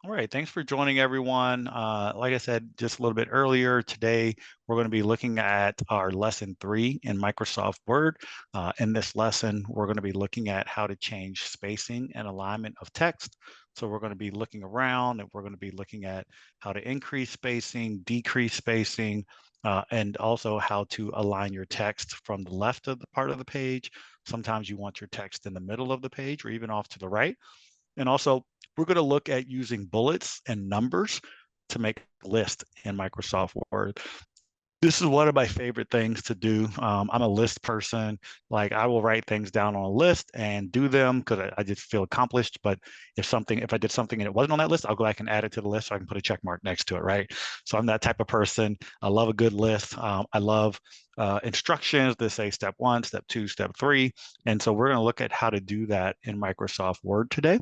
All right, thanks for joining everyone. Like I said just a little bit earlier, today we're going to be looking at our lesson 3 in Microsoft Word. In this lesson, we're going to be looking at how to change spacing and alignment of text. So we're going to be looking around and we're going to be looking at how to increase spacing, decrease spacing, and also how to align your text from the left of the part of the page. Sometimes you want your text in the middle of the page or even off to the right. And also, we're going to look at using bullets and numbers to make a list in Microsoft Word. This is one of my favorite things to do. I'm a list person. Like I will write things down on a list and do them because I just feel accomplished. But if I did something and it wasn't on that list, I'll go back and add it to the list so I can put a check mark next to it, right? So I'm that type of person. I love a good list. I love instructions that say step 1, step 2, step 3. And so we're going to look at how to do that in Microsoft Word today.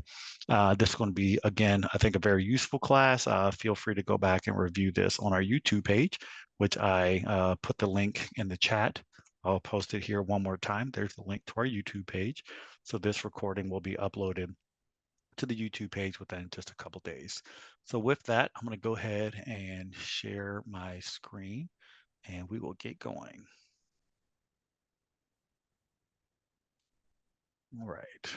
This is going to be, again, I think a very useful class. Feel free to go back and review this on our YouTube page, which I put the link in the chat. I'll post it here one more time. There's the link to our YouTube page. So this recording will be uploaded to the YouTube page within just a couple days. So with that, I'm going to go ahead and share my screen and we will get going. All right.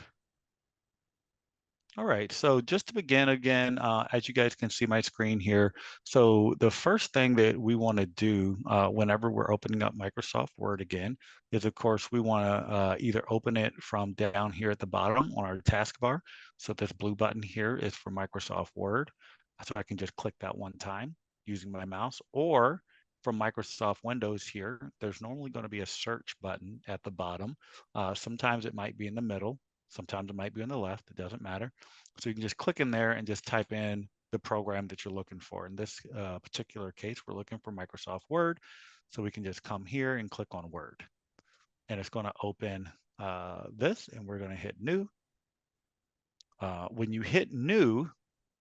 All right, so just to begin again, as you guys can see my screen here, so the first thing that we want to do whenever we're opening up Microsoft Word again is, of course, we want to either open it from down here at the bottom on our taskbar. So this blue button here is for Microsoft Word. So I can just click that one time using my mouse, or from Microsoft Windows here, there's normally going to be a search button at the bottom. Sometimes it might be in the middle. Sometimes it might be on the left, it doesn't matter. So you can just click in there and just type in the program that you're looking for. In this particular case, we're looking for Microsoft Word. So we can just come here and click on Word. And it's going to open this and we're going to hit new. When you hit new,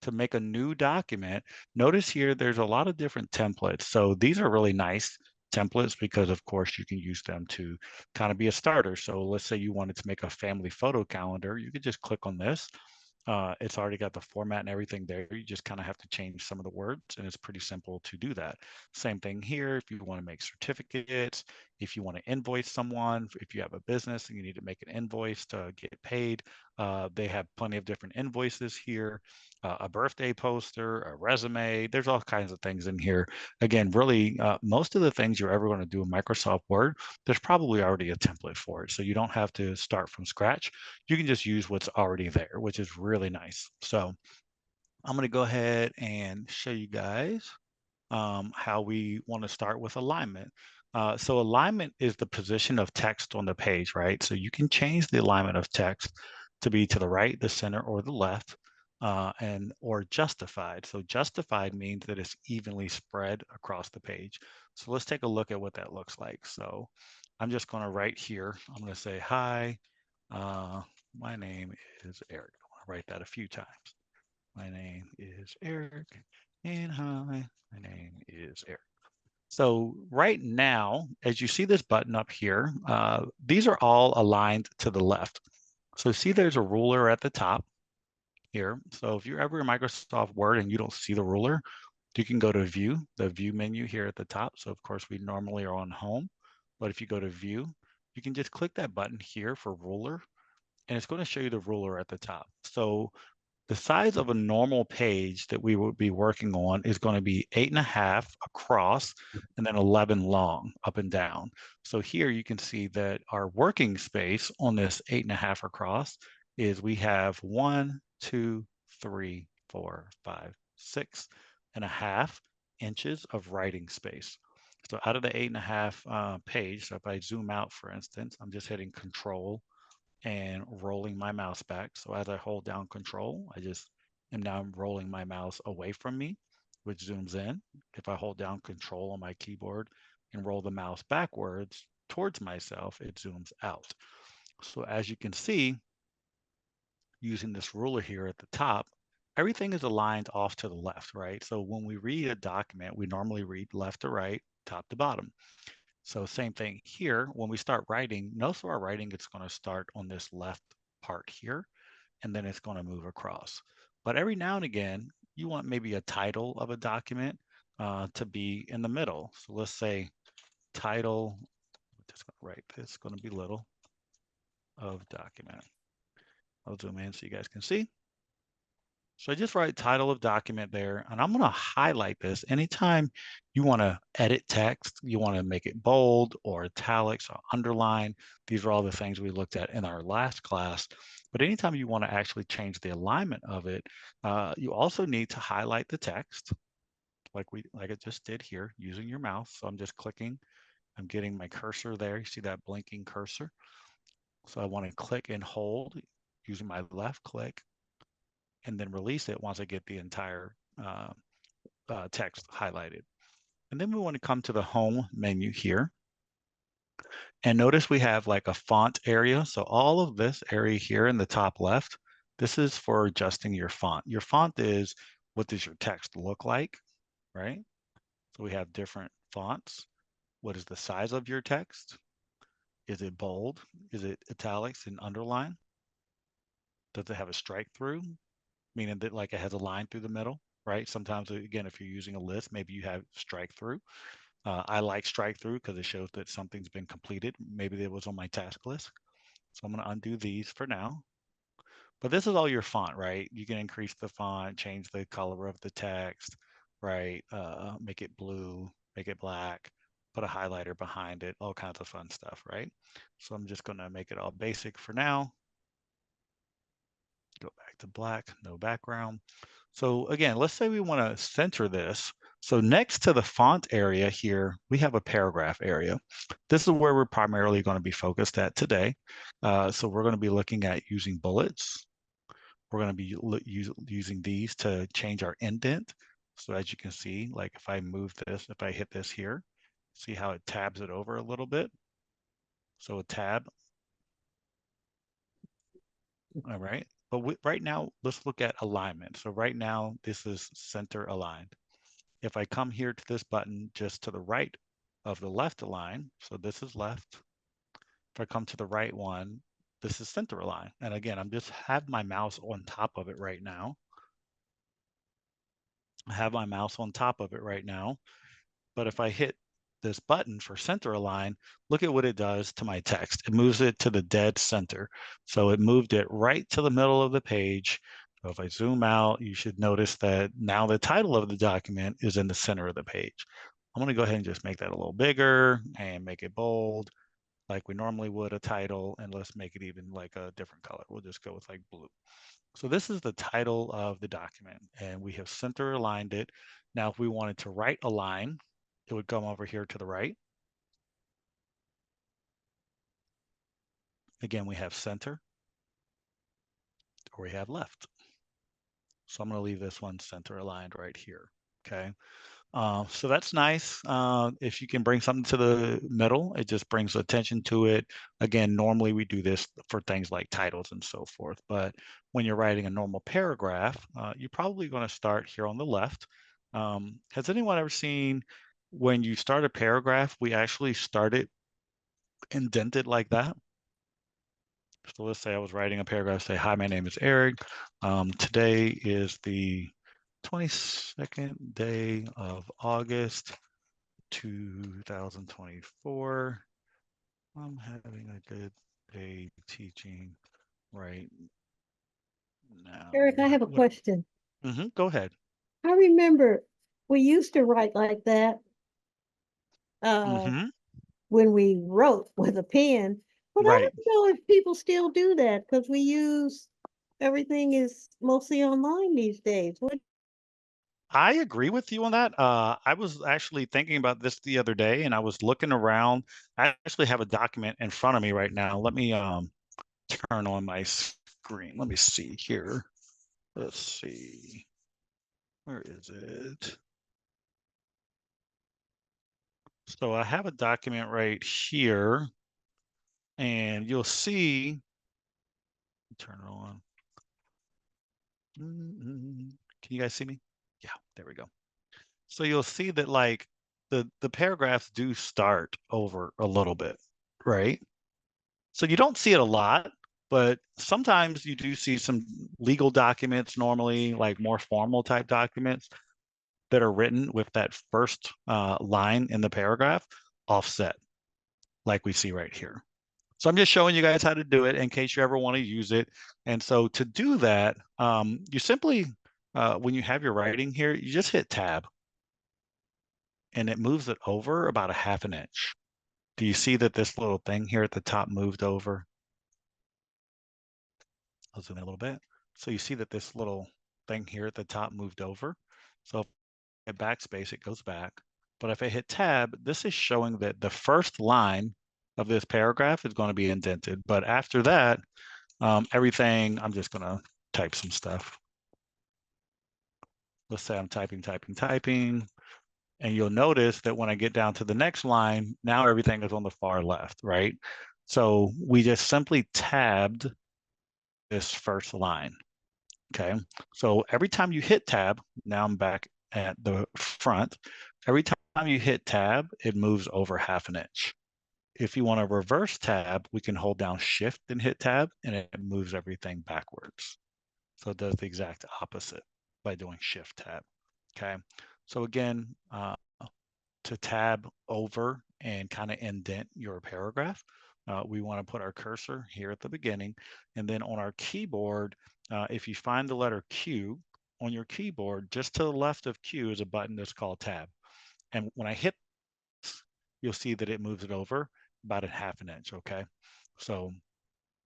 to make a new document, notice here there's a lot of different templates. So these are really nice templates because of course you can use them to kind of be a starter. So let's say you wanted to make a family photo calendar, you could just click on this. It's already got the format and everything there. You just kind of have to change some of the words and it's pretty simple to do that. Same thing here. If you want to make certificates, if you want to invoice someone, if you have a business and you need to make an invoice to get paid, they have plenty of different invoices here, a birthday poster, a resume. There's all kinds of things in here. Again, really, most of the things you're ever going to do in Microsoft Word, there's probably already a template for it. So you don't have to start from scratch. You can just use what's already there, which is really nice. So I'm going to go ahead and show you guys how we want to start with alignment. So alignment is the position of text on the page, right? So you can change the alignment of text to be to the right, the center, or the left, or justified. So justified means that it's evenly spread across the page. So let's take a look at what that looks like. So I'm just going to write here. I'm going to say, hi, my name is Eric. I want to write that a few times. My name is Eric, and hi, my name is Eric. So right now, as you see this button up here, these are all aligned to the left. So see there's a ruler at the top here. So if you're ever in Microsoft Word and you don't see the ruler, you can go to View, the View menu here at the top. So of course we normally are on Home, but if you go to View, you can just click that button here for Ruler, and it's going to show you the ruler at the top. So the size of a normal page that we would be working on is going to be 8.5 across and then 11 long up and down. So here you can see that our working space on this 8.5 across is we have 1, 2, 3, 4, 5, 6.5 inches of writing space. So out of the 8.5 page, so if I zoom out, for instance, I'm just hitting Control and rolling my mouse back. So as I hold down Control, I just am now rolling my mouse away from me, which zooms in. If I hold down Control on my keyboard and roll the mouse backwards towards myself, it zooms out. So as you can see, using this ruler here at the top, everything is aligned off to the left, right? So when we read a document, we normally read left to right, top to bottom. So same thing here, when we start writing, most of our writing is going to start on this left part here, and then it's going to move across. But every now and again, you want maybe a title of a document to be in the middle. So let's say title, just gonna write this, going to be little of document. I'll zoom in so you guys can see. So I just write title of document there, and I'm going to highlight this. Anytime you want to edit text, you want to make it bold or italics or underline. These are all the things we looked at in our last class. But anytime you want to actually change the alignment of it, you also need to highlight the text like I just did here using your mouse. So I'm just clicking, I'm getting my cursor there. You see that blinking cursor? So I want to click and hold using my left click and then release it once I get the entire text highlighted. And then we want to come to the home menu here. And notice we have like a font area. So all of this area here in the top left, this is for adjusting your font. Your font is what does your text look like, right? So we have different fonts. What is the size of your text? Is it bold? Is it italics and underline? Does it have a strike through? Meaning that like it has a line through the middle, right? Sometimes, again, if you're using a list, maybe you have strike through. I like strike through because it shows that something's been completed. Maybe it was on my task list. So I'm going to undo these for now. But this is all your font, right? You can increase the font, change the color of the text, right? Make it blue, make it black, put a highlighter behind it, all kinds of fun stuff, right? So I'm just going to make it all basic for now. Go back to black, no background. So again, let's say we want to center this. So next to the font area here, we have a paragraph area. This is where we're primarily going to be focused at today. So we're going to be looking at using bullets. We're going to be using these to change our indent. So as you can see, like if I move this, if I hit this here, see how it tabs it over a little bit. So a tab. All right. But right now, let's look at alignment. So right now, this is center aligned. If I come here to this button just to the right of the left align, so this is left. If I come to the right one, this is center align. And again, I'm just have my mouse on top of it right now. I have my mouse on top of it right now. But if I hit this button for center align, look at what it does to my text. It moves it to the dead center. So it moved it right to the middle of the page. So if I zoom out, you should notice that now the title of the document is in the center of the page. I'm going to go ahead and just make that a little bigger and make it bold like we normally would a title. And let's make it even like a different color. We'll just go with like blue. So this is the title of the document and we have center aligned it. Now, if we wanted to right align, it would come over here to the right. Again, we have center or we have left. So I'm going to leave this one center aligned right here. Okay. So that's nice. If you can bring something to the middle, it just brings attention to it. Again, normally we do this for things like titles and so forth. But when you're writing a normal paragraph, you're probably going to start here on the left. Has anyone ever seen when you start a paragraph, we actually start it indented like that? So let's say I was writing a paragraph, say, hi, my name is Eric. Today is the 22nd day of August, 2024. I'm having a good day teaching right now. Eric, I have a question. Go ahead. I remember we used to write like that uh, Mm-hmm. when we wrote with a pen, but I Right. don't know if people still do that because we use everything is mostly online these days. What I agree with you on that. I was actually thinking about this the other day and I was looking around. I actually have a document in front of me right now. Let me turn on my screen. Let me see here. Let's see. Where is it? So I have a document right here, and you'll see, turn it on. Can you guys see me? Yeah, there we go. So you'll see that like the paragraphs do start over a little bit, right? So you don't see it a lot, but sometimes you do see some legal documents, normally like more formal type documents that are written with that first line in the paragraph offset, like we see right here. So I'm just showing you guys how to do it in case you ever want to use it. And so to do that, you simply, when you have your writing here, you just hit tab and it moves it over about a half an inch. Do you see that this little thing here at the top moved over? I'll zoom in a little bit. So you see that this little thing here at the top moved over. So if I hit backspace, it goes back. But if I hit tab, this is showing that the first line of this paragraph is going to be indented. But after that, everything, I'm just going to type some stuff. Let's say I'm typing. And you'll notice that when I get down to the next line, now everything is on the far left, right? So we just simply tabbed this first line, okay? So every time you hit tab, now I'm back at the front. Every time you hit tab, it moves over half an inch. If you want to reverse tab, we can hold down shift and hit tab and it moves everything backwards. So it does the exact opposite by doing shift tab, okay? So again, to tab over and kind of indent your paragraph, we want to put our cursor here at the beginning. And then on our keyboard, if you find the letter Q on your keyboard, just to the left of Q is a button that's called tab. And when I hit, you'll see that it moves it over about a half an inch, okay? So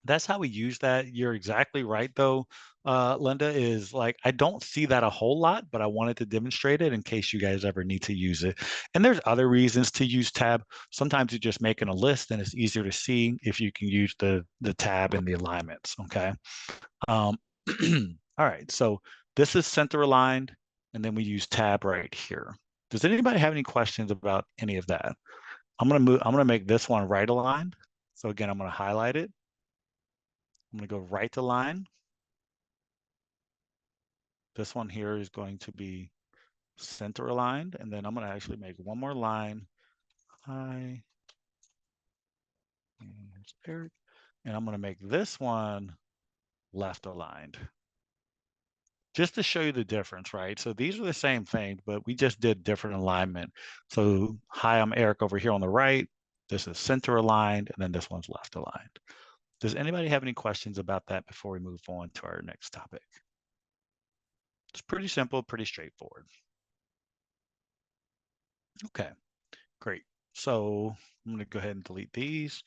that's how we use that. You're exactly right, though, Linda, is like, I don't see that a whole lot, but I wanted to demonstrate it in case you guys ever need to use it. And there's other reasons to use tab. Sometimes you're just making a list and it's easier to see if you can use the tab and the alignments, okay? All right, so this is center aligned, and then we use tab right here. Does anybody have any questions about any of that? I'm gonna make this one right aligned. So again, I'm gonna highlight it. I'm going to go right align. This one here is going to be center aligned. And then I'm going to actually make one more line. Hi, it's Eric. And I'm going to make this one left aligned. Just to show you the difference, right? So these are the same thing, but we just did different alignment. So hi, I'm Eric over here on the right. This is center aligned, and then this one's left aligned. Does anybody have any questions about that before we move on to our next topic? It's pretty simple, pretty straightforward. Okay, great. So I'm going to go ahead and delete these.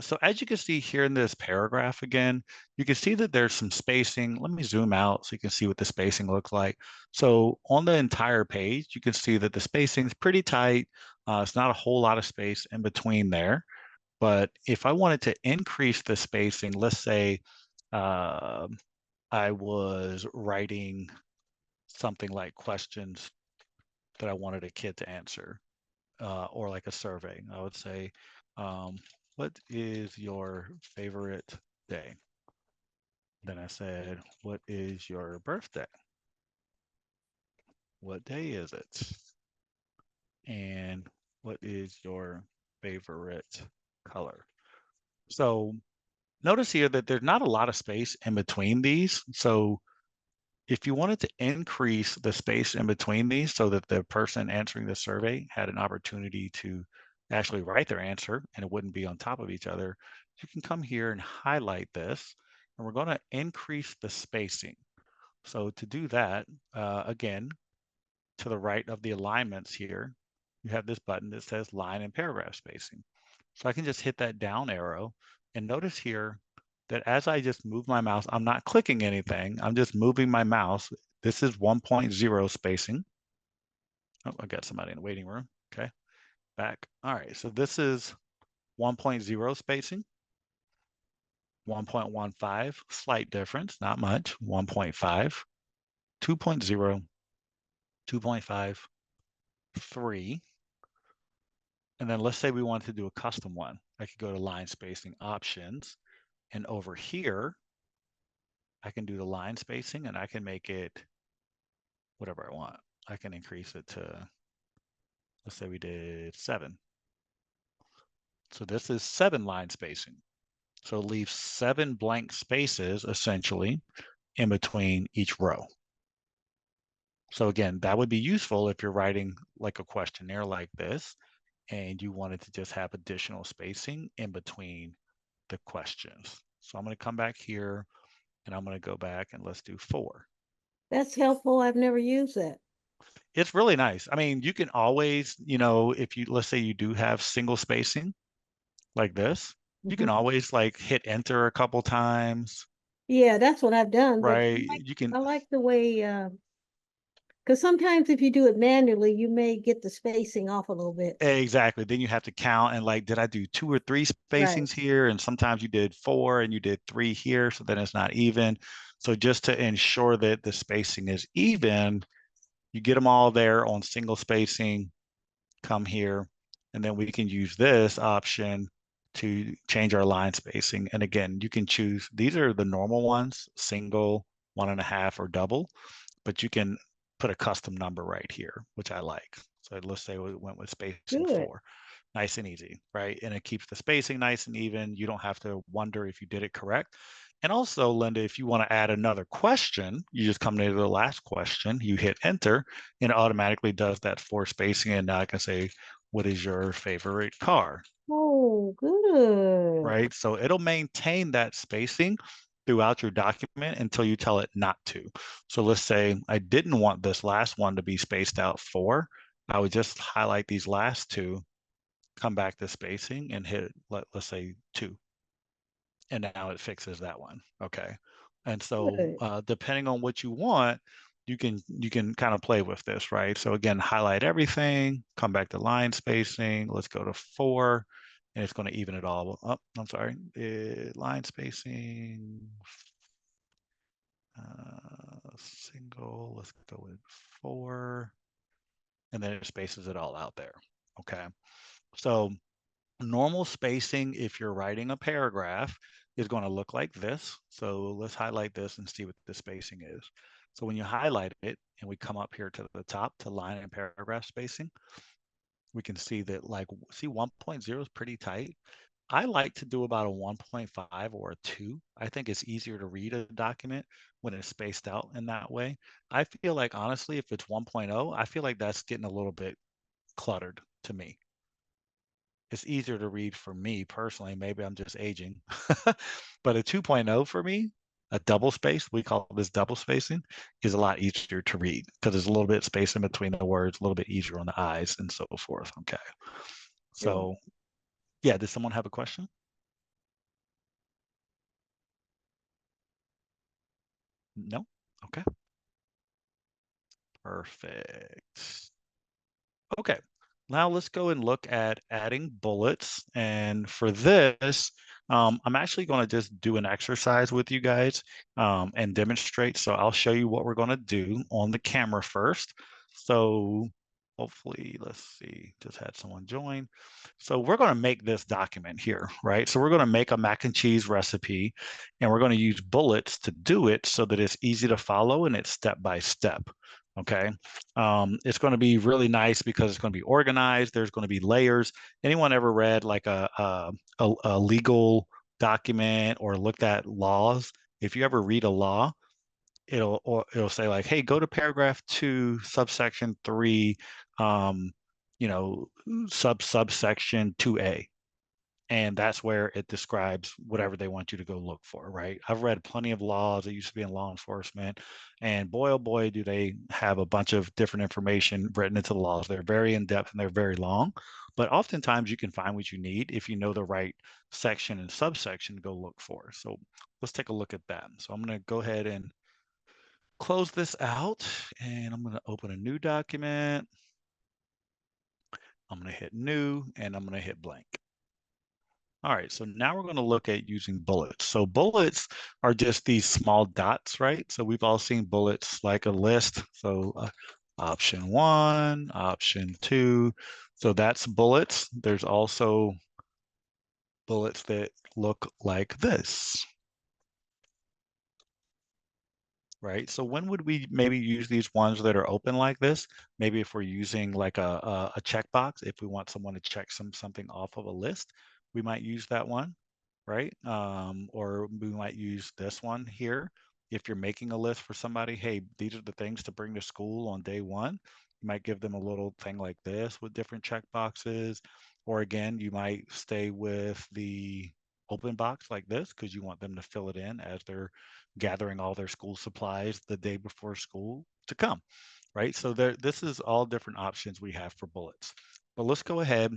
So as you can see here in this paragraph again, you can see that there's some spacing. Let me zoom out so you can see what the spacing looks like. So on the entire page, you can see that the spacing is pretty tight. It's not a whole lot of space in between there. But if I wanted to increase the spacing, let's say I was writing something like questions that I wanted a kid to answer. Or like a survey. I would say, what is your favorite day? Then I said, what is your birthday? What day is it? And what is your favorite color? So notice here that there's not a lot of space in between these. So if you wanted to increase the space in between these so that the person answering the survey had an opportunity to actually write their answer and it wouldn't be on top of each other, you can come here and highlight this, and we're going to increase the spacing. So to do that, again, to the right of the alignments here, you have this button that says line and paragraph spacing. So I can just hit that down arrow, and notice here that as I just move my mouse, I'm not clicking anything. I'm just moving my mouse. This is 1.0 spacing. Oh, I got somebody in the waiting room. Okay, back. All right, so this is 1.0 spacing. 1.15, slight difference, not much. 1.5, 2.0, 2.5, 3. And then let's say we want to do a custom one. I could go to line spacing options, and over here, I can do the line spacing and I can make it whatever I want. I can increase it to, let's say we did 7. So this is 7 line spacing. So leave 7 blank spaces essentially in between each row. So again, that would be useful if you're writing like a questionnaire like this and you wanted to just have additional spacing in between the questions. So I'm going to come back here and I'm going to go back and let's do 4. That's helpful. I've never used that. It's really nice. I mean, you can always, if you, let's say you do have single spacing like this, you can Mhm. always like hit enter a couple times, Yeah, that's what I've done, but right? You can I like the way, because sometimes if you do it manually, you may get the spacing off a little bit. exactly. Then you have to count and like, did I do 2 or 3 Right. spacings here? And sometimes you did 4 and you did 3 here, so then it's not even. So just to ensure that the spacing is even, you get them all there on single spacing, come here, and then we can use this option to change our line spacing. And again, you can choose, these are the normal ones, single, 1.5, or double, but you can put a custom number right here, which I like. So let's say we went with spacing Good. 4. Nice and easy, right? And it keeps the spacing nice and even. You don't have to wonder if you did it correct. And also, Linda, if you want to add another question, you just come to the last question, you hit enter, and it automatically does that 4 spacing. And now I can say, what is your favorite car? Oh, good. Right? So it'll maintain that spacing throughout your document until you tell it not to. So let's say I didn't want this last one to be spaced out 4. I would just highlight these last 2, come back to spacing and hit, let's say 2. And now it fixes that one. Okay. And so Good. depending on what you want, you can kind of play with this, right? So again, highlight everything, come back to line spacing. Let's go to 4, and it's going to even it all up. I'm sorry, line spacing, single. Let's go with 4, and then it spaces it all out there. Okay. So normal spacing, if you're writing a paragraph, is going to look like this. So let's highlight this and see what the spacing is. So when you highlight it and we come up here to the top to line and paragraph spacing, we can see that like, see 1.0 is pretty tight. I like to do about a 1.5 or a 2. I think it's easier to read a document when it's spaced out in that way. I feel like honestly, if it's 1.0, I feel like that's getting a little bit cluttered to me. It's easier to read for me personally. Maybe I'm just aging. But a 2.0 for me, a double space, we call this double spacing, is a lot easier to read because there's a little bit of space in between the words, a little bit easier on the eyes and so forth. Okay. Good. So, yeah, does someone have a question? No? Okay. Perfect. Okay, now let's go and look at adding bullets. And for this, I'm actually going to just do an exercise with you guys and demonstrate. So I'll show you what we're going to do on the camera first. So hopefully, let's see, just had someone join. So we're going to make this document here, right? So we're going to make a mac and cheese recipe, and we're going to use bullets to do it so that it's easy to follow and it's step by step. Okay. It's going to be really nice because it's going to be organized. There's going to be layers. Anyone ever read like a legal document or looked at laws? If you ever read a law, it'll say like, hey, go to paragraph 2, subsection 3, um, subsection 2A, and that's where it describes whatever they want you to go look for, right? I've read plenty of laws that used to be in law enforcement, and boy, oh boy, do they have a bunch of different information written into the laws. They're very in-depth and they're very long, but oftentimes you can find what you need if you know the right section and subsection to go look for. So let's take a look at that. So I'm going to go ahead and close this out, and I'm going to open a new document. I'm going to hit new, and I'm going to hit blank. All right, so now we're going to look at using bullets. So bullets are just these small dots, right? So we've all seen bullets like a list. So option 1, option 2. So that's bullets. There's also bullets that look like this, right? So when would we maybe use these ones that are open like this? Maybe if we're using like a checkbox, if we want someone to check something off of a list, we might use that one. right? Or we might use this one here. If you're making a list for somebody, hey, these are the things to bring to school on day one. You might give them a little thing like this with different check boxes. Or again, you might stay with the open box like this because you want them to fill it in as they're gathering all their school supplies the day before school to come, right? So this is all different options we have for bullets. But let's go ahead,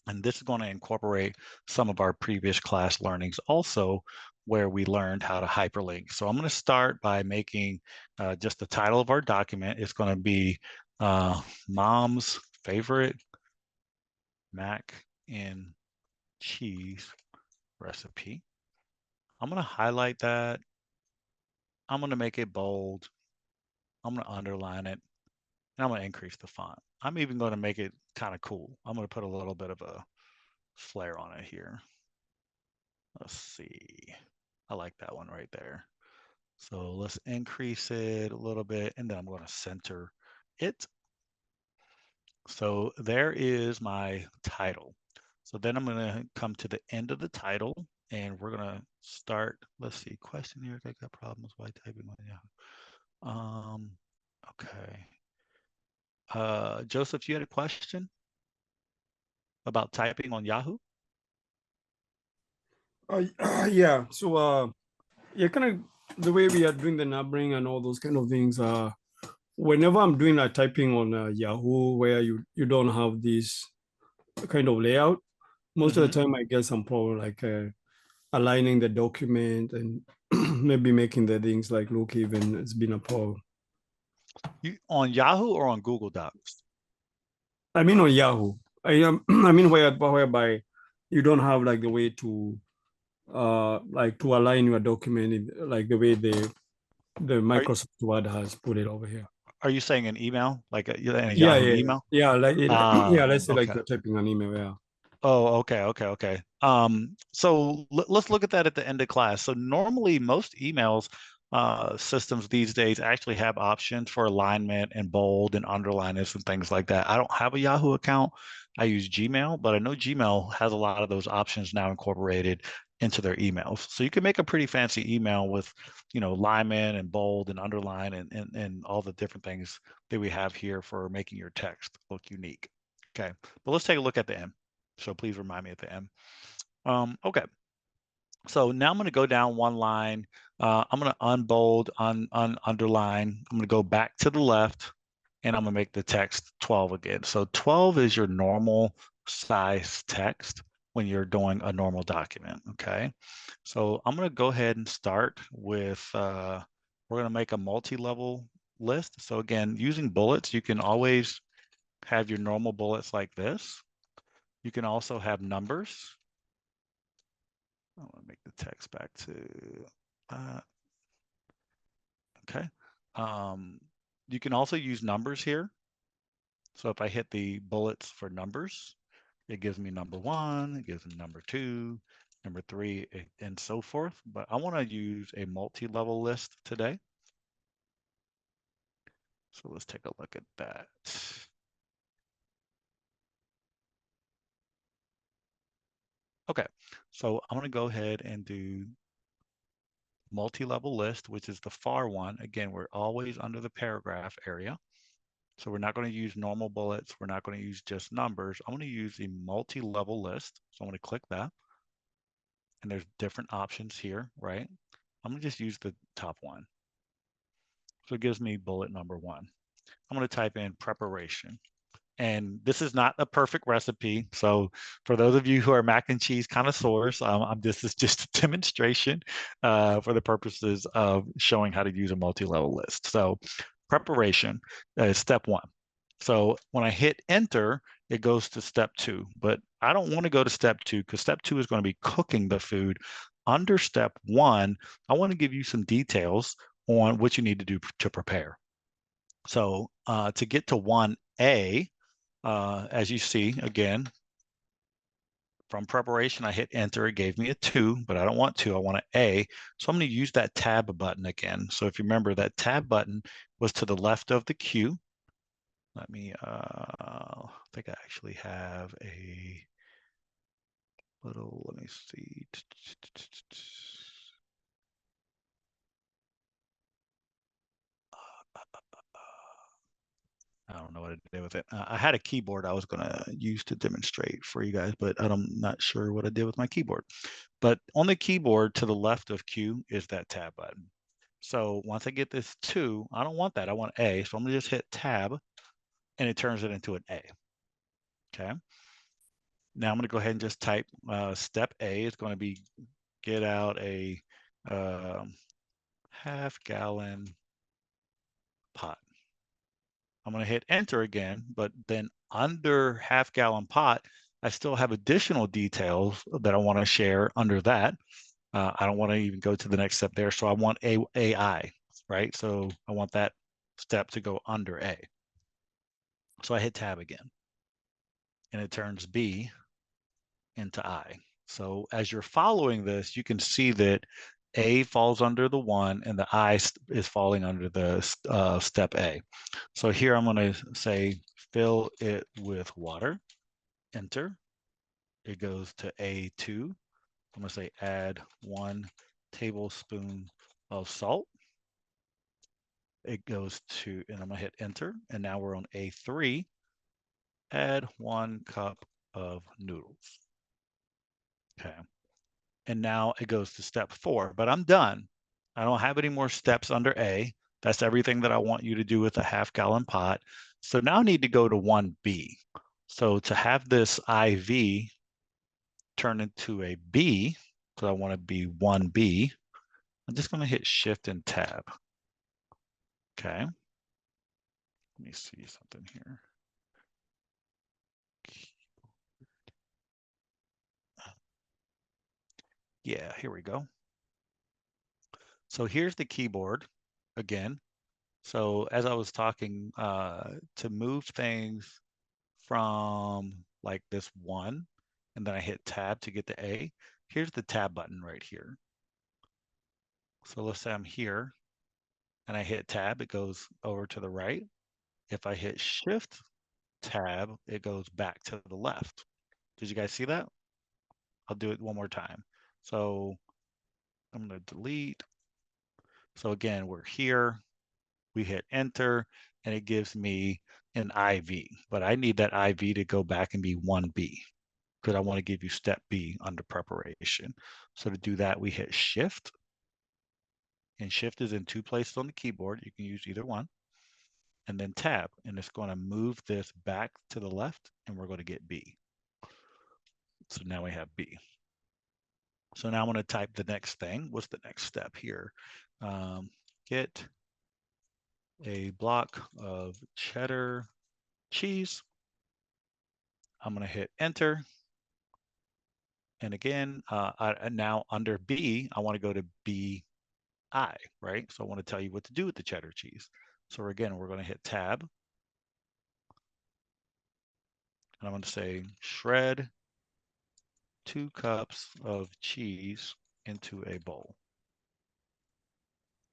and this is going to incorporate some of our previous class learnings also, where we learned how to hyperlink. So I'm going to start by making just the title of our document. It's going to be Mom's Favorite Mac and Cheese Recipe. I'm going to highlight that. I'm going to make it bold. I'm going to underline it. And I'm going to increase the font. I'm even going to make it kind of cool. I'm going to put a little bit of a flair on it here. Let's see. I like that one right there. So let's increase it a little bit, and then I'm going to center it. So there is my title. So then I'm going to come to the end of the title, and we're going to start. Let's see. Question here. I got problems. Why typing on Yahoo? Okay. Joseph, you had a question about typing on Yahoo? Yeah. So yeah, kind of the way we are doing the numbering and all those kind of things. Whenever I'm doing a typing on Yahoo, where you don't have this kind of layout, most of the time I get some problem like aligning the document and maybe making the things like look even. It's been a problem. On Yahoo or on Google Docs? I mean on Yahoo. I mean whereby you don't have like the way to like to align your document like the way the Microsoft Word has put it over here. Are you saying an email, like a Yeah, Yahoo email? like yeah, let's say like Okay. you're typing an email. Yeah. Oh, okay. So let's look at that at the end of class. So normally most emails systems these days actually have options for alignment and bold and underline this and things like that. I don't have a Yahoo account. I use Gmail, but I know Gmail has a lot of those options now incorporated into their emails. So you can make a pretty fancy email with, alignment and bold and underline and all the different things that we have here for making your text look unique. Okay, but let's take a look at the end. So please remind me at the end. Okay, so now I'm going to go down one line. I'm going to unbold, underline. I'm going to go back to the left, and I'm going to make the text 12 again. So 12 is your normal size text when you're doing a normal document, okay? So I'm going to go ahead and start with, we're going to make a multi-level list. So again, using bullets, you can always have your normal bullets like this. You can also have numbers. I want to make the text back to, okay. You can also use numbers here. So if I hit the bullets for numbers, it gives me number 1, it gives me number 2, number 3, and so forth. But I want to use a multi-level list today. So let's take a look at that. Okay, so I'm going to go ahead and do multi-level list, which is the far one. Again, we're always under the paragraph area. So we're not going to use normal bullets. We're not going to use just numbers. I'm going to use a multi-level list. So I'm going to click that. And there's different options here, right? I'm going to just use the top one. So it gives me bullet number 1. I'm going to type in preparation. And this is not a perfect recipe. So for those of you who are mac and cheese connoisseurs, this is just a demonstration for the purposes of showing how to use a multi-level list. So preparation is step 1. So when I hit enter, it goes to step 2. But I don't want to go to step 2 because step 2 is going to be cooking the food. Under step 1, I want to give you some details on what you need to do to prepare. So to get to 1A, as you see, again, from preparation, I hit enter. It gave me a 2, but I don't want 2. I want an A. So I'm going to use that tab button again. So if you remember, that tab button was to the left of the Q. Let me, I think I actually have a little, let me see. I don't know what to do with it. I had a keyboard I was going to use to demonstrate for you guys, but I'm not sure what I did with my keyboard. But on the keyboard to the left of Q is that tab button. So once I get this 2, I don't want that. I want A. So I'm going to just hit tab and it turns it into an A. Okay. Now I'm going to go ahead and just type step A. It's going to be get out a half-gallon pot. I'm going to hit enter again, but then under half-gallon pot, I still have additional details that I want to share under that. I don't want to even go to the next step there. So I want AI, right? So I want that step to go under A. So I hit tab again and it turns B into I. So as you're following this, you can see that A falls under the 1 and the I is falling under the step A. So here I'm going to say fill it with water, enter. It goes to A2. I'm going to say add 1 tablespoon of salt. It goes to, and I'm going to hit enter. And now we're on A3. Add 1 cup of noodles. Okay. And now it goes to step 4, but I'm done. I don't have any more steps under A. That's everything that I want you to do with a half-gallon pot. So now I need to go to 1B. So to have this IV turn into a B, because I want to be 1B, I'm just going to hit Shift and Tab. Okay. Let me see something here. Yeah, here we go. So here's the keyboard again. So as I was talking, to move things from like this 1, and then I hit tab to get to A, here's the tab button right here. So let's say I'm here and I hit tab, it goes over to the right. If I hit shift tab, it goes back to the left. Did you guys see that? I'll do it one more time. So I'm going to delete. So again, we're here. We hit enter and it gives me an IV, but I need that IV to go back and be 1B because I want to give you step B under preparation. So to do that, we hit shift, and shift is in 2 places on the keyboard. You can use either one, and then tab, and it's going to move this back to the left and we're going to get B. So now we have B. So now I'm going to type the next thing. What's the next step here? Get a block of cheddar cheese. I'm going to hit enter. And again, now under B, I want to go to BI, right? So I want to tell you what to do with the cheddar cheese. So again, we're going to hit tab. And I'm going to say shred 2 cups of cheese into a bowl.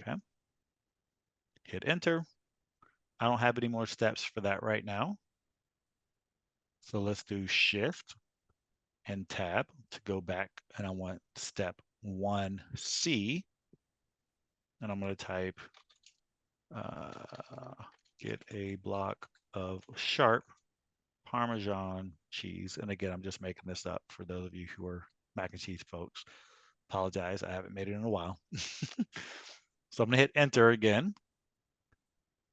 Okay. Hit enter. I don't have any more steps for that right now. So let's do shift and tab to go back, and I want step 1C. And I'm going to type get a block of sharp Parmesan cheese. And again, I'm just making this up for those of you who are mac and cheese folks. Apologize, I haven't made it in a while. So I'm going to hit enter again.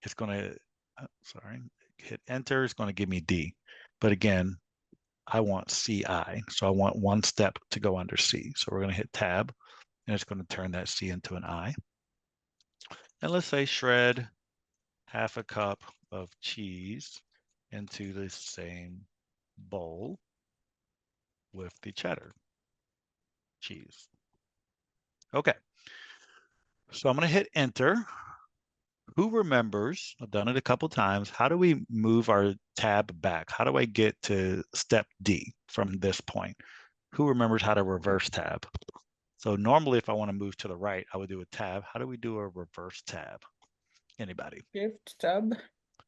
It's going to, sorry, hit enter. It's going to give me D. But again, I want CI. So I want 1 step to go under C. So we're going to hit tab, and it's going to turn that C into an I. And let's say shred 1/2 cup of cheese into the same bowl with the cheddar cheese. Okay. So I'm going to hit enter. Who remembers, I've done it a couple times, how do we move our tab back? How do I get to step D from this point? Who remembers how to reverse tab? So normally if I want to move to the right, I would do a tab. How do we do a reverse tab? Anybody? Shift tab.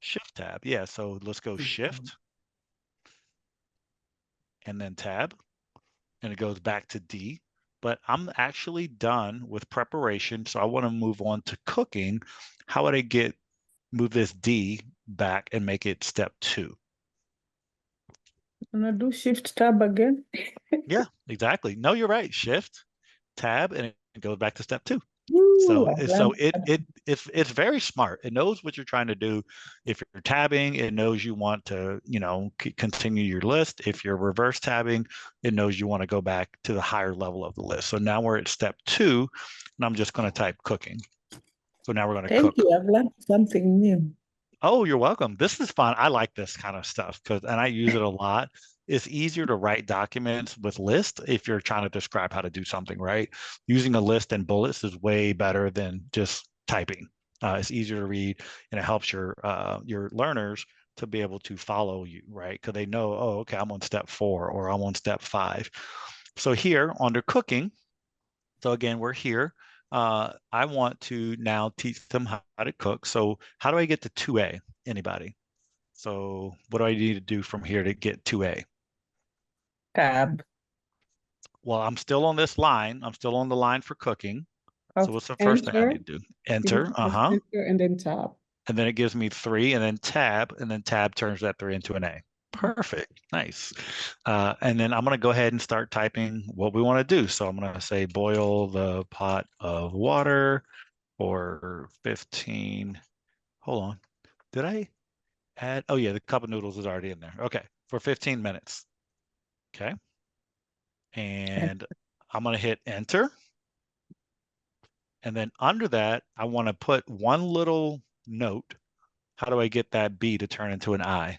Shift tab. Yeah, so let's go shift and then tab. and it goes back to D. But I'm actually done with preparation, so I want to move on to cooking. How would I move this D back and make it step 2? Wanna do shift tab again? Yeah, exactly. No, you're right. Shift, tab, and it goes back to step 2. Woo, So I've so learned it's very smart. It knows what you're trying to do. If you're tabbing, it knows you want to, continue your list. If you're reverse tabbing, it knows you want to go back to the higher level of the list. So now we're at step 2, and I'm just going to type cooking. So now we're going to Thank cook. you. I've learned something new. Oh, you're welcome. This is fun. I like this kind of stuff and I use it a lot. It's easier to write documents with lists if you're trying to describe how to do something, right? Using a list and bullets is way better than just typing. It's easier to read, and it helps your learners to be able to follow you, right? Because they know, oh, okay, I'm on step 4 or I'm on step 5. So here under cooking, so again, we're here. I want to now teach them how to cook. So how do I get to 2A? Anybody? So what do I need to do from here to get 2A? Tab. Well, I'm still on this line. I'm still on the line for cooking. So what's the first thing I Enter. need to do? Enter, Enter and then tab. and then it gives me 3, and then tab turns that 3 into an A. Perfect, nice. And then I'm gonna go ahead and start typing what we wanna do. So I'm gonna say boil the pot of water for 15, hold on. Did I add, oh yeah, the cup of noodles is already in there. Okay, for 15 minutes. Okay. And I'm gonna hit enter. And then under that, I wanna put one little note. How do I get that B to turn into an I?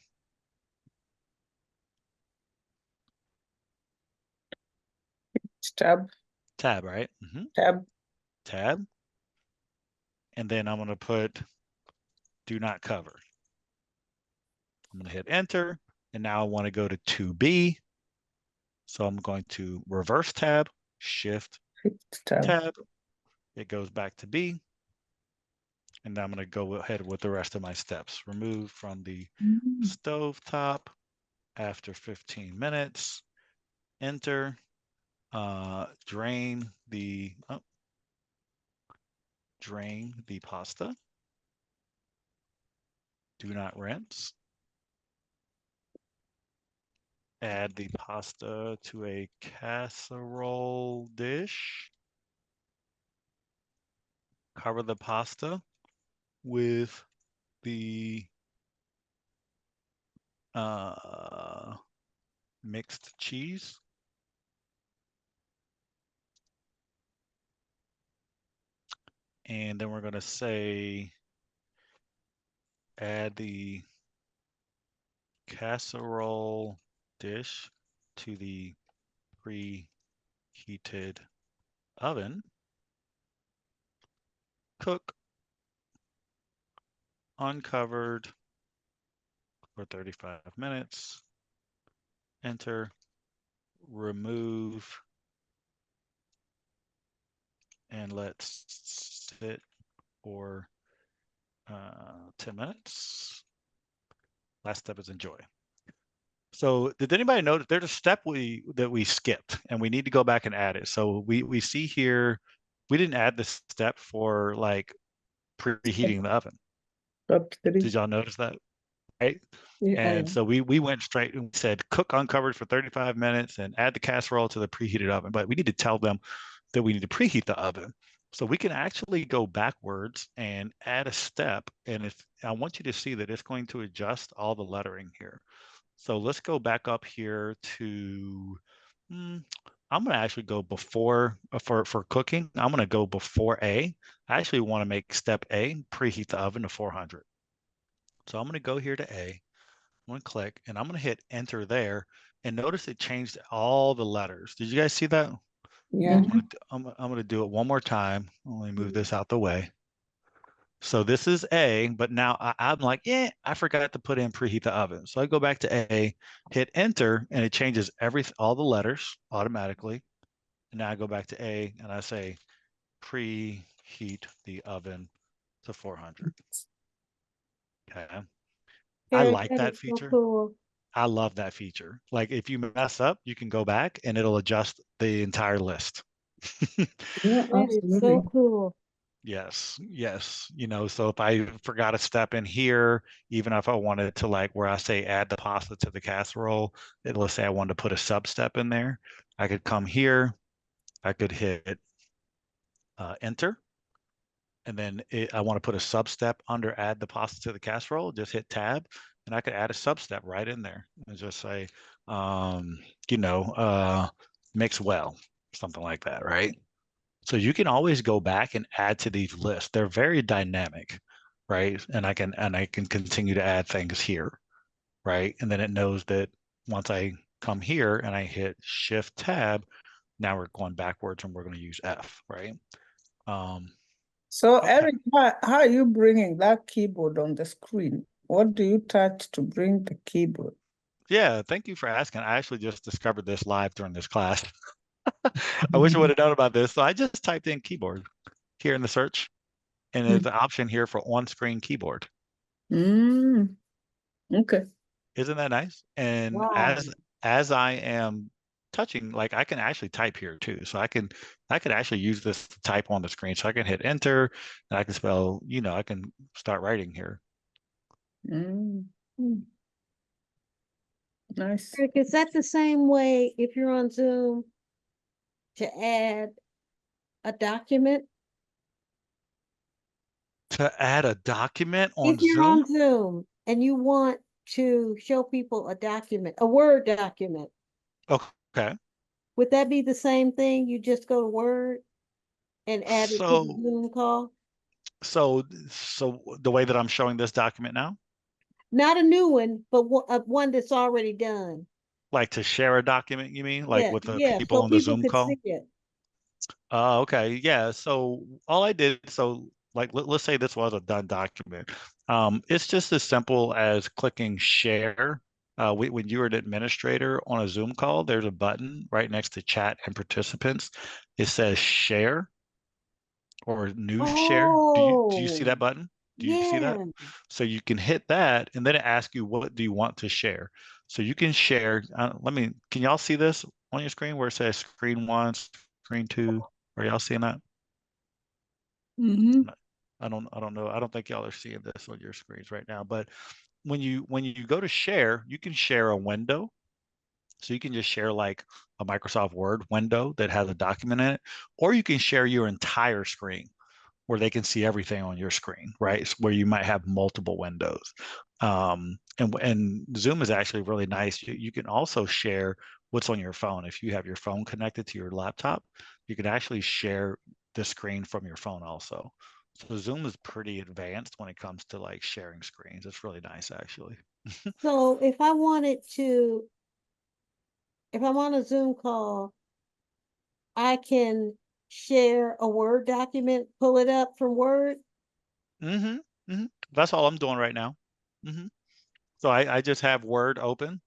Tab. Tab, right? Tab. Tab. And then I'm gonna put do not cover. I'm gonna hit enter. And now I wanna go to 2B. So I'm going to reverse tab, shift, tab. It goes back to B. And I'm going to go ahead with the rest of my steps. Remove from the stove top after 15 minutes. Enter. Drain the pasta. Do not rinse. Add the pasta to a casserole dish. Cover the pasta with the mixed cheese. And then we're going to say add the casserole dish to the preheated oven. Cook uncovered for 35 minutes. Enter. Remove. And let's sit for 10 minutes. Last step is enjoy. So did anybody notice there's a step that we skipped and we need to go back and add it. So we see here, we didn't add this step for like preheating the oven. Did y'all notice that? Right? Yeah, And so we went straight and said cook uncovered for 35 minutes and add the casserole to the preheated oven. But we need to tell them that we need to preheat the oven. So we can actually go backwards and add a step. And if I want you to see that it's going to adjust all the lettering here. So let's go back up here to, I'm going to actually go before, for cooking, I'm going to go before A. I actually want to make step A, preheat the oven to 400. So I'm going to go here to A. I'm going to click and I'm going to hit enter there. And notice it changed all the letters. Did you guys see that? yeah. I'm going to do it one more time. Let me move this out the way. So this is A, but now I'm like, yeah, I forgot to put in preheat the oven. So I go back to A, hit enter, and it changes all the letters automatically. And now I go back to A and I say preheat the oven to 400. Okay. I like that feature. Cool. I love that feature. Like if you mess up, you can go back and it'll adjust the entire list. Yeah, That is absolutely. so cool. Yes, yes. You know, so if I forgot a step in here, even if I wanted to like where I say add the pasta to the casserole, let's say I wanted to put a sub step in there, I could come here, I could hit enter, and then I want to put a sub step under add the pasta to the casserole, just hit tab, and I could add a sub step right in there and just say, um, you know, mix well, something like that, right? So you can always go back and add to these lists. They're very dynamic, right? And I can continue to add things here, right? And then it knows that once I come here and I hit Shift Tab, now we're going backwards and we're going to use F, right? So Okay. Eric, how are you bringing that keyboard on the screen? What do you touch to bring the keyboard? Yeah, thank you for asking. I actually just discovered this live during this class. I wish I would have known about this. So I just typed in keyboard here in the search, and there's an option here for on-screen keyboard. Mm, okay. Isn't that nice? And Wow. as I am touching, like I can actually type here too. So I could actually use this to type on the screen. So I can hit enter and I can spell, you know, I can start writing here. Mm, mm. Nice. Eric, is that the same way if you're on Zoom to add a document? To add a document on If you're Zoom? on Zoom and you want to show people a document, a Word document, Okay. would that be the same thing? You just go to Word and add it to the So Zoom call? so the way that I'm showing this document now, Not a new one, but one that's already done. like to share a document, you mean? Like Yeah, with the yeah, people so on the people Zoom could call? see it. Okay, yeah. So all I did, so like let's say this was a done document. It's just as simple as clicking share. When you're an administrator on a Zoom call, there's a button right next to chat and participants. It says share or new share. Do you see that Oh, button? Do you see that? yeah. So you can hit that, and then it asks you what do you want to share. So you can share. Can y'all see this on your screen where it says screen one, screen two? Are y'all seeing that? Mm-hmm. I don't know. I don't think y'all are seeing this on your screens right now. But when you go to share, you can share a window. So you can just share like a Microsoft Word window that has a document in it, or you can share your entire screen where they can see everything on your screen, right? So where you might have multiple windows. And Zoom is actually really nice. You can also share what's on your phone. If you have your phone connected to your laptop, you can actually share the screen from your phone also. So Zoom is pretty advanced when it comes to like sharing screens. It's really nice actually. So if I'm on a Zoom call, I can share a Word document, pull it up from Word. Mm-hmm. Mm-hmm. That's all I'm doing right now. Mm-hmm. So I just have Word open.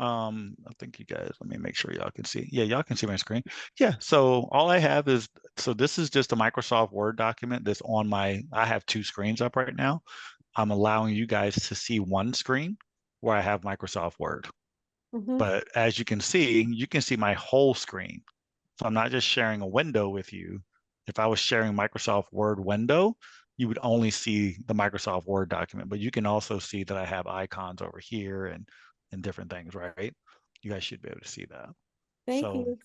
I think you guys, let me make sure y'all can see. Yeah, y'all can see my screen. Yeah, so all I have is, so this is just a Microsoft Word document that's on I have two screens up right now. I'm allowing you guys to see one screen where I have Microsoft Word. Mhm. But as you can see my whole screen. So I'm not just sharing a window with you. If I was sharing Microsoft Word window, you would only see the Microsoft Word document, but you can also see that I have icons over here and different things, right? You guys should be able to see that. Thank So you.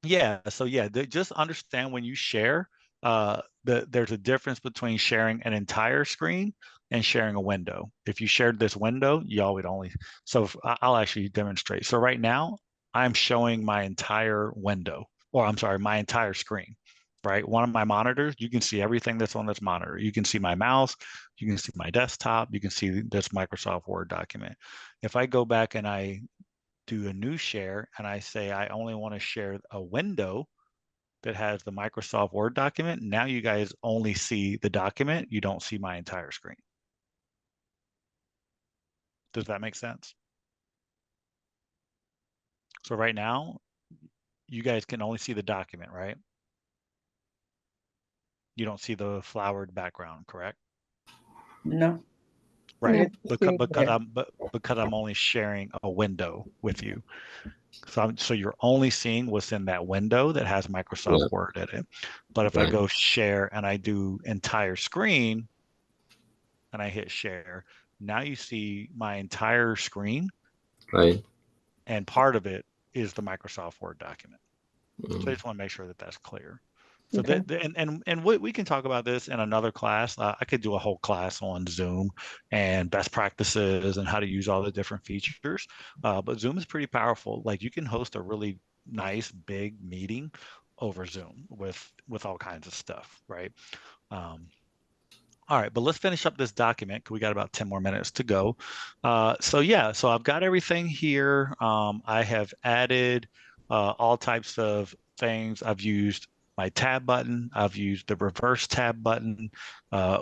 yeah, so yeah, just understand when you share, there's a difference between sharing an entire screen and sharing a window. If you shared this window, y'all would only, so I'll actually demonstrate. So right now, I'm showing my entire window, or I'm sorry, my entire screen, right? One of my monitors, you can see everything that's on this monitor. You can see my mouse, you can see my desktop, you can see this Microsoft Word document. If I go back and I do a new share and I say I only want to share a window that has the Microsoft Word document, now you guys only see the document. You don't see my entire screen. Does that make sense? So right now, you guys can only see the document, right? You don't see the flowered background, correct? No. Right. Anything there. Because I'm only sharing a window with you. So you're only seeing what's in that window that has Microsoft Yeah. Word in it. But if I Right. go share and I do entire screen and I hit share, now you see my entire screen, Right. and part of it is the Microsoft Word document. So I Mm. just want to make sure that that's clear. So Okay. and we can talk about this in another class. I could do a whole class on Zoom and best practices and how to use all the different features. But Zoom is pretty powerful. Like you can host a really nice big meeting over Zoom with all kinds of stuff, right? Um, all right, but let's finish up this document because we got about 10 more minutes to go. So yeah, so I've got everything here. I have added all types of things. I've used my tab button. I've used the reverse tab button.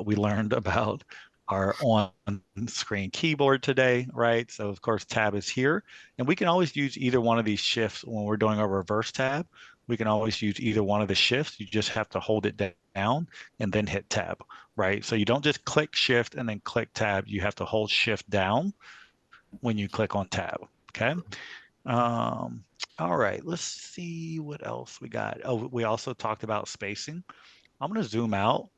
We learned about our on-screen keyboard today, right? So of course, tab is here. And we can always use either one of these shifts when we're doing our reverse tab. We can always use either one of the shifts. You just have to hold it down and then hit tab, right? So you don't just click shift and then click tab. You have to hold shift down when you click on tab, okay? All right, let's see what else we got. Oh, we also talked about spacing. I'm gonna zoom out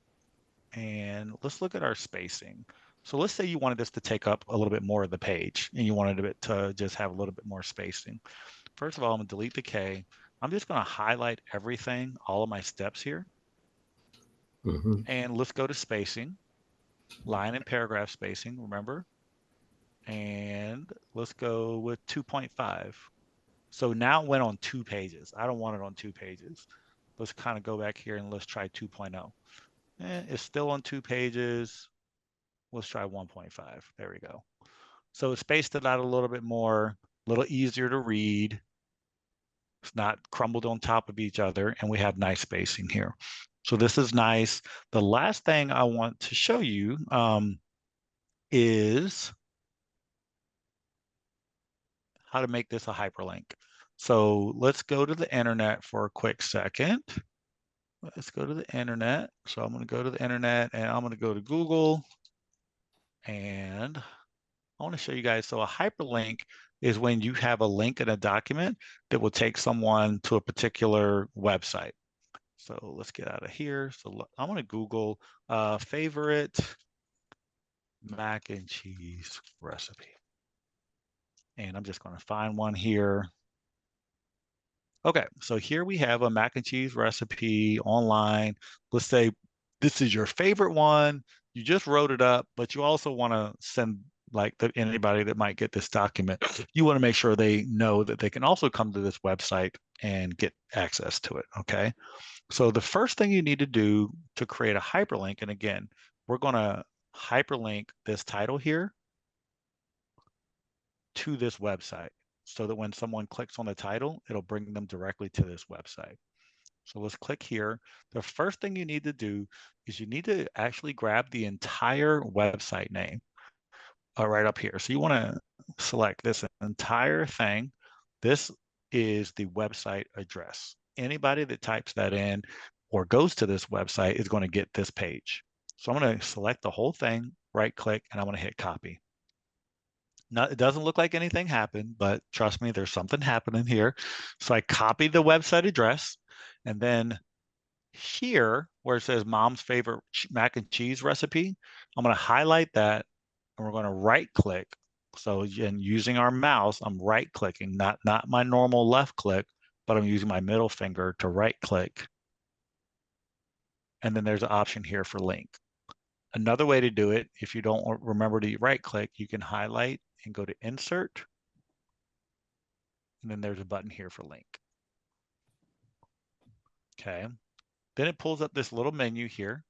and let's look at our spacing. So let's say you wanted this to take up a little bit more of the page and you wanted it to just have a little bit more spacing. First of all, I'm gonna delete the K. I'm just gonna highlight everything, all of my steps here. Mm-hmm. And let's go to spacing, line and paragraph spacing, remember? And let's go with 2.5. So now it went on 2 pages. I don't want it on 2 pages. Let's kind of go back here and let's try 2.0. It's still on 2 pages. Let's try 1.5. There we go. So it spaced it out a little bit more, a little easier to read. It's not crumbled on top of each other, and we have nice spacing here. So this is nice. The last thing I want to show you is how to make this a hyperlink. So let's go to the internet for a quick second. Let's go to the internet. So I'm going to go to the internet and I'm going to go to Google. And I want to show you guys. So a hyperlink is when you have a link in a document that will take someone to a particular website. So let's get out of here. So I'm going to Google favorite mac and cheese recipe. And I'm just going to find one here. Okay, so here we have a mac and cheese recipe online. Let's say this is your favorite one. You just wrote it up, but you also want to send like anybody that might get this document. You want to make sure they know that they can also come to this website and get access to it. Okay, so the first thing you need to do to create a hyperlink, and again, we're going to hyperlink this title here to this website so that when someone clicks on the title, it'll bring them directly to this website. So let's click here. The first thing you need to do is you need to actually grab the entire website name right up here. So you want to select this entire thing. This is the website address. Anybody that types that in or goes to this website is going to get this page. So I'm going to select the whole thing, right click, and I'm going to hit copy. Now, it doesn't look like anything happened, but trust me, there's something happening here. So I copied the website address, and then here where it says mom's favorite mac and cheese recipe, I'm going to highlight that and we're going to right click. So in using our mouse, I'm right clicking, not my normal left click, but I'm using my middle finger to right click. And then there's an option here for link. Another way to do it, if you don't remember to right click, you can highlight and go to insert. And then there's a button here for link. Okay. Then it pulls up this little menu here.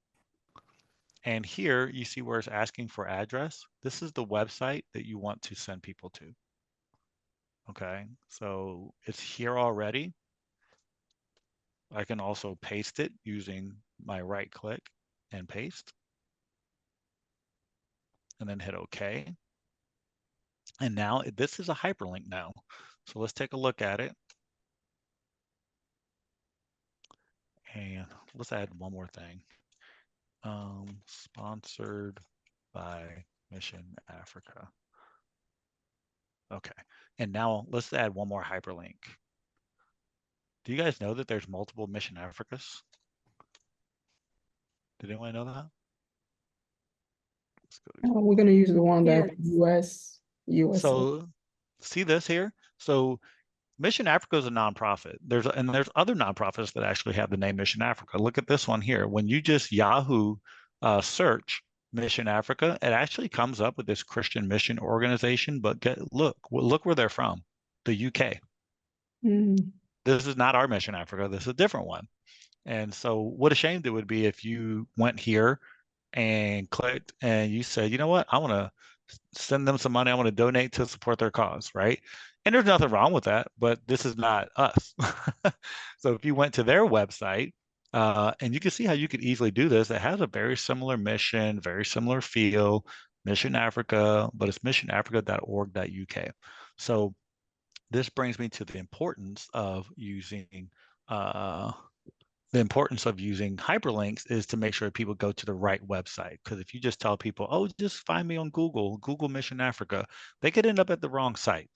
And here you see where it's asking for address. This is the website that you want to send people to. Okay, so it's here already. I can also paste it using my right click and paste. And then hit OK. And now this is a hyperlink now. So let's take a look at it. And let's add one more thing. Sponsored by Mission Africa. Okay, and now let's add one more hyperlink. Do you guys know that there's multiple Mission Africas? Did anyone know that? Let's go to We're gonna use the one that Yes. USA. So see this here? So Mission Africa is a nonprofit. There's other nonprofits that actually have the name Mission Africa. Look at this one here. When you just Yahoo search Mission Africa, it actually comes up with this Christian mission organization. But look where they're from, the UK. Mhm. This is not our Mission Africa. This is a different one. And so what a shame it would be if you went here and clicked and you said, you know what, I want to send them some money. I want to donate to support their cause, right? And there's nothing wrong with that, but this is not us. So if you went to their website, and you can see how you could easily do this, it has a very similar mission, very similar feel, Mission Africa, but it's missionafrica.org.uk. So this brings me to the importance of using hyperlinks is to make sure people go to the right website. Because if you just tell people, oh, just find me on Google Mission Africa, they could end up at the wrong site.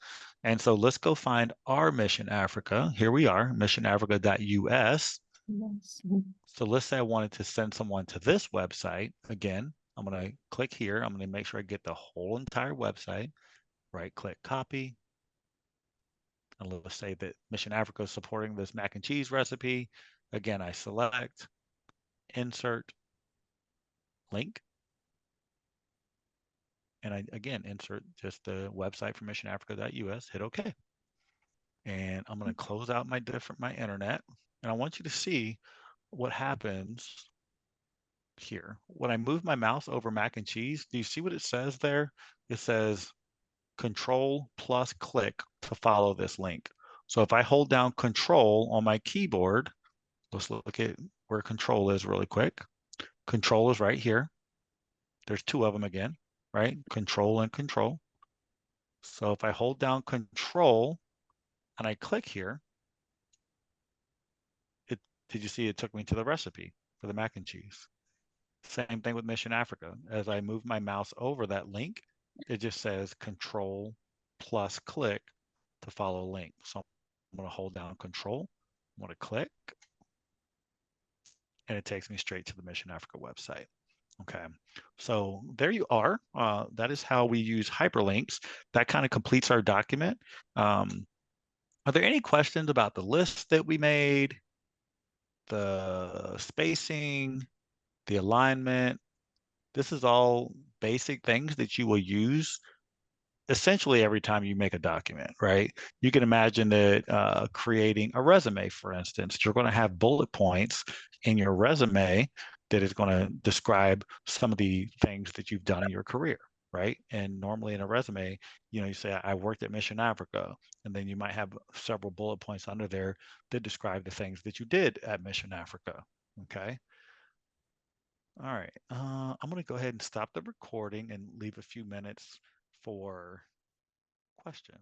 And so let's go find our Mission Africa. Here we are, missionafrica.us. Yes. So let's say I wanted to send someone to this website. Again, I'm going to click here. I'm going to make sure I get the whole entire website. Right click, copy. And let's say that Mission Africa is supporting this mac and cheese recipe. Again, I select, insert, link. And I, again, insert just the website for missionafrica.us, hit OK. And I'm going to close out my internet. And I want you to see what happens here. When I move my mouse over mac and cheese, do you see what it says there? It says Control plus click to follow this link. So if I hold down Control on my keyboard, let's look at where Control is really quick. Control is right here. There's two of them again, right? Control and Control. So if I hold down Control and I click here, did you see it took me to the recipe for the mac and cheese? Same thing with Mission Africa. As I move my mouse over that link, it just says Control plus click to follow link. So I'm going to hold down Control. I'm going to click, and it takes me straight to the Mission Africa website. Okay, so there you are. That is how we use hyperlinks. That kind of completes our document. Are there any questions about the list that we made, the spacing, the alignment? This is all basic things that you will use essentially every time you make a document, right? You can imagine that creating a resume, for instance, you're going to have bullet points in your resume that is going to describe some of the things that you've done in your career, right? And normally in a resume, you say, I worked at Mission Africa, and then you might have several bullet points under there that describe the things that you did at Mission Africa, okay? All right, I'm going to go ahead and stop the recording and leave a few minutes for questions.